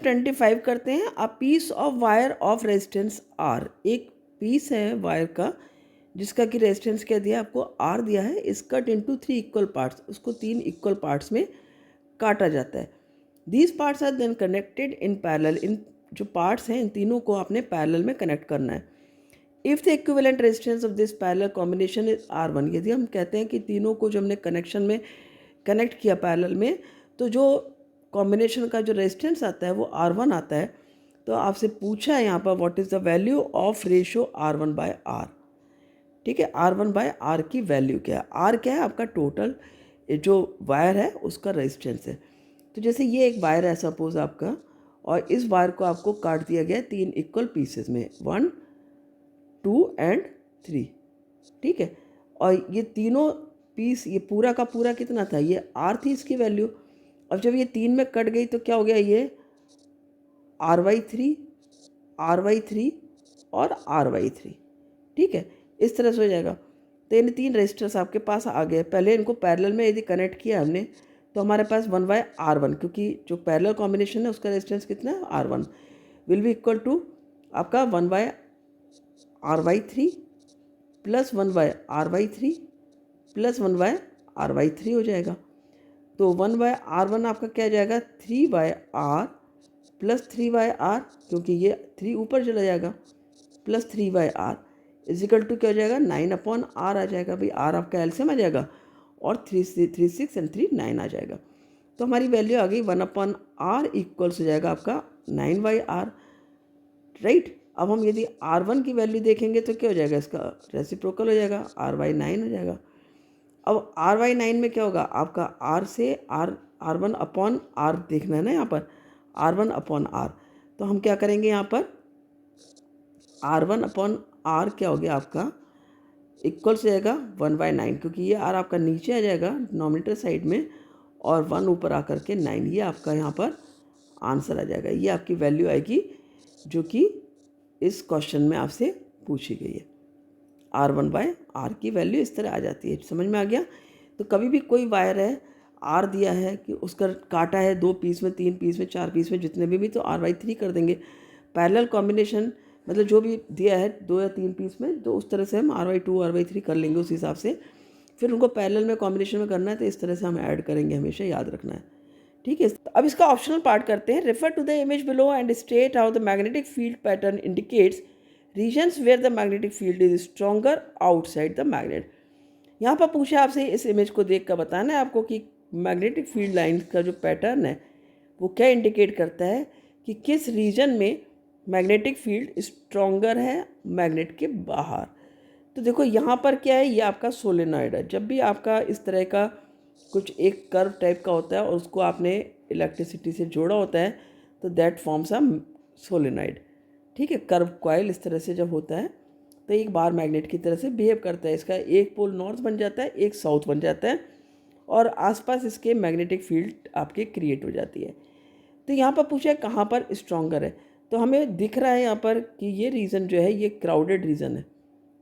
25 करते हैं। A piece of wire of resistance R, एक पीस है वायर का जिसका कि रेजिस्टेंस क्या दिया आपको, आर दिया है, is cut into 3 equal parts, उसको 3 इक्वल पार्ट्स में काटा जाता है। These parts are then connected in parallel, इन जो पार्ट्स हैं इन तीनों को आपने पैरेलल में कनेक्ट करना है। If the equivalent resistance of this parallel combination is R1, यदि हम कहते हैं कि तीनों को जो हमने कनेक्शन में कनेक्ट किया पैरेलल में, तो जो कॉम्बिनेशन का जो रेजिस्टेंस आता है वो R1 आता है। तो आपसे पूछा है यहाँ पर what is the value of ratio R1/R। ठीक है, R1/R की वैल्यू क्या है, R क्या है आपका टोटल जो वायर है उसका रेजिस्टेंस है। तो जैसे ये एक वायर है सपोज आपका, और इस वायर को आपको काट दिया गया है 3 इक्वल पीसेस में, 1, 2 एंड 3। ठीक है, और ये तीनों पीस, ये पूरा का पूरा कितना था, ये R थी इसकी वैल्यू। अब जब ये 3 में कट गई तो क्या हो गया, ये R/3, R/3 और R/3। ठीक है, इस तरह से हो जाएगा। तो इन 3 रेजिस्टर्स आपके पास आ गए। पहले इनको पैरेलल में यदि कनेक्ट किया हमने तो हमारे पास 1/R1, क्योंकि जो पैरेलल कॉम्बिनेशन है उसका रेजिस्टेंस कितना है, R1, will be equal to आपका 1/R/3 plus 1/R/3 plus 1/R/3 हो जाएगा। तो 1/R1 आपका क्या जाएगा, 3/R प्लस 3/R, क्योंकि ये 3 ऊपर चला जाएगा, प्लस 3/R इजिकल टू क्या हो जाएगा, 9/R आ जाएगा। भाई R आपका एलसीएम आ जाएगा, और 3 6 एंड 3 9 आ जाएगा। तो हमारी वैल्यू आ गई 1/R इक्वल्स हो जाएगा आपका 9/R, राइट। अब हम यदि R1 की वैल्यू देखेंगे तो क्या हो जाएगा, इसका रेसिप्रोकल हो जाएगा, R/9 हो जाएगा। अब R/9 में क्या होगा आपका, R से R1/R देखना है ना यहाँ पर, R1/R। तो हम क्या करेंगे यहाँ पर, R1/R क्या हो गया आपका, इक्वल्स हो जाएगा 1/9, क्योंकि ये R आपका नीचे आ जाएगा डिनोमिनेटर साइड में, और 1 ऊपर आकर के 9, ये आपका यहाँ पर आंसर आ जाएगा। ये आपकी वैल्यू आएगी जो कि इस क्वेश्चन में आपसे पूछी गई है। R1/R की वैल्यू इस तरह आ जाती है। समझ में आ गया। तो कभी भी कोई वायर है, R दिया है कि उसका काटा है 2 पीस में, 3 पीस में, 4 पीस में, जितने भी तो R/3 कर देंगे। पैरेलल कॉम्बिनेशन मतलब जो भी दिया है 2 या 3 पीस में, तो उस तरह से हम R/2 R/3 कर लेंगे उस हिसाब से। फिर उनको पैरेलल में कॉम्बिनेशन में करना है तो इस तरह से हम ऐड करेंगे, हमेशा याद रखना है। ठीक है, अब इसका ऑप्शनल पार्ट करते हैं। Refer to the image below and state how the magnetic field pattern indicates regions where the magnetic field is stronger outside the magnet. यहाँ पर पूछा आपसे इस इमेज को देख कर बताना है आपको कि मैग्नेटिक फील्ड लाइन का जो पैटर्न है वो क्या इंडिकेट करता है कि किस रीजन में मैग्नेटिक फील्ड स्ट्रॉन्गर है मैग्नेट के बाहर। तो देखो यहाँ पर क्या है, ये आपका सोलेनॉइड है। जब भी आपका इस तरह का कुछ एक कर्व टाइप का होता है और उसको आपने इलेक्ट्रिसिटी से जोड़ा होता है तो दैट फॉर्म्स अ सोलेनॉइड। ठीक है, कर्व कॉइल इस तरह से जब होता है तो एक बार मैग्नेट की तरह से बिहेव करता है। इसका एक पोल नॉर्थ बन जाता है, एक साउथ बन जाता है, और आसपास इसके मैग्नेटिक फील्ड आपके क्रिएट हो जाती है। तो यहाँ पर पूछा है कहाँ पर स्ट्रॉन्गर है, तो हमें दिख रहा है यहाँ पर कि ये रीजन जो है ये क्राउडेड रीजन है।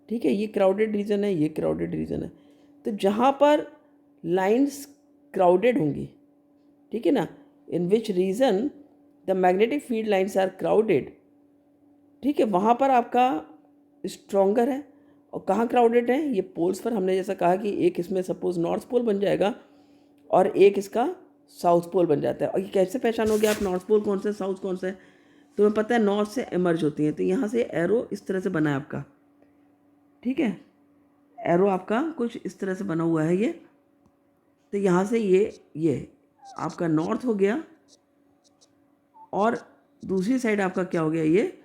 ठीक है, ये क्राउडेड रीजन है, ये क्राउडेड रीजन है। तो जहाँ पर लाइंस क्राउडेड होंगी, ठीक है ना, in which region the magnetic field lines are crowded, ठीक है, वहाँ पर आपका स्ट्रॉन्गर है। और कहाँ क्राउडेड है, ये पोल्स पर। हमने जैसा कहा कि एक इसमें सपोज नॉर्थ पोल बन जाएगा और एक इसका साउथ पोल बन जाता है। और ये कैसे पहचानोगे आप नॉर्थ पोल कौन सा है, साउथ कौन सा है, तुम्हें पता है नॉर्थ से इमर्ज होती हैं। तो यहाँ से एरो इस तरह से बना है आपका, ठीक है, एरो आपका कुछ इस तरह से बना हुआ है ये। तो यहाँ से ये आपका नॉर्थ हो गया, और दूसरी साइड आपका क्या हो गया, ये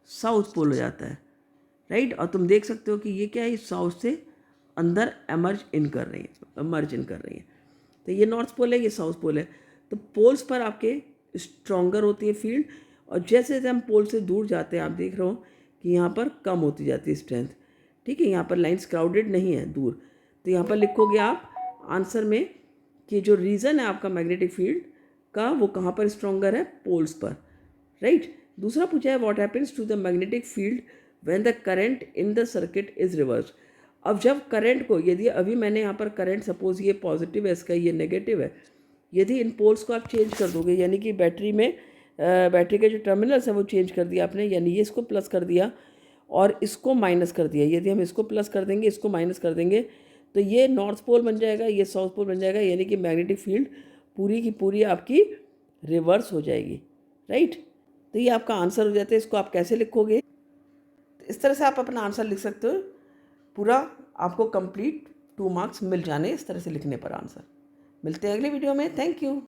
साउथ पोल हो जाता है, राइट। और तुम देख सकते हो कि ये क्या है, साउथ से अंदर इमर्ज इन कर रही है। तो ये नॉर्थ पोल है, ये साउथ पोल है। तो पोल्स पर आपके स्ट्रॉन्गर होती है फील्ड, और जैसे जैसे हम पोल से दूर जाते हैं आप देख रहे हो कि यहाँ पर कम होती जाती है स्ट्रेंथ। ठीक है, यहाँ पर लाइंस क्राउडेड नहीं है दूर। तो यहाँ पर लिखोगे आप आंसर में कि जो रीज़न है आपका मैग्नेटिक फील्ड का वो कहाँ पर स्ट्रॉन्गर है, पोल्स पर, राइट। दूसरा पूछा है what happens to the magnetic field when the current in the circuit is reverse. अब जब करंट को, यदि अभी मैंने यहाँ पर करंट सपोज ये पॉजिटिव है, इसका ये नेगेटिव है, यदि इन पोल्स को आप चेंज कर दोगे, यानी कि बैटरी में बैटरी के जो टर्मिनल्स हैं वो चेंज कर दिया आपने, यानी ये इसको प्लस कर दिया और इसको माइनस कर दिया। यदि हम इसको प्लस कर देंगे, इसको माइनस कर देंगे, तो ये नॉर्थ पोल बन जाएगा, ये साउथ पोल बन जाएगा, यानी कि मैग्नेटिक फील्ड पूरी की पूरी आपकी रिवर्स हो जाएगी, राइट। तो ये आपका आंसर हो जाता है। इसको आप कैसे लिखोगे? इस तरह से आप अपना आंसर लिख सकते हो। पूरा आपको कंप्लीट 2 मार्क्स मिल जाने इस तरह से लिखने पर आंसर। मिलते हैं अगले वीडियो में। Thank you.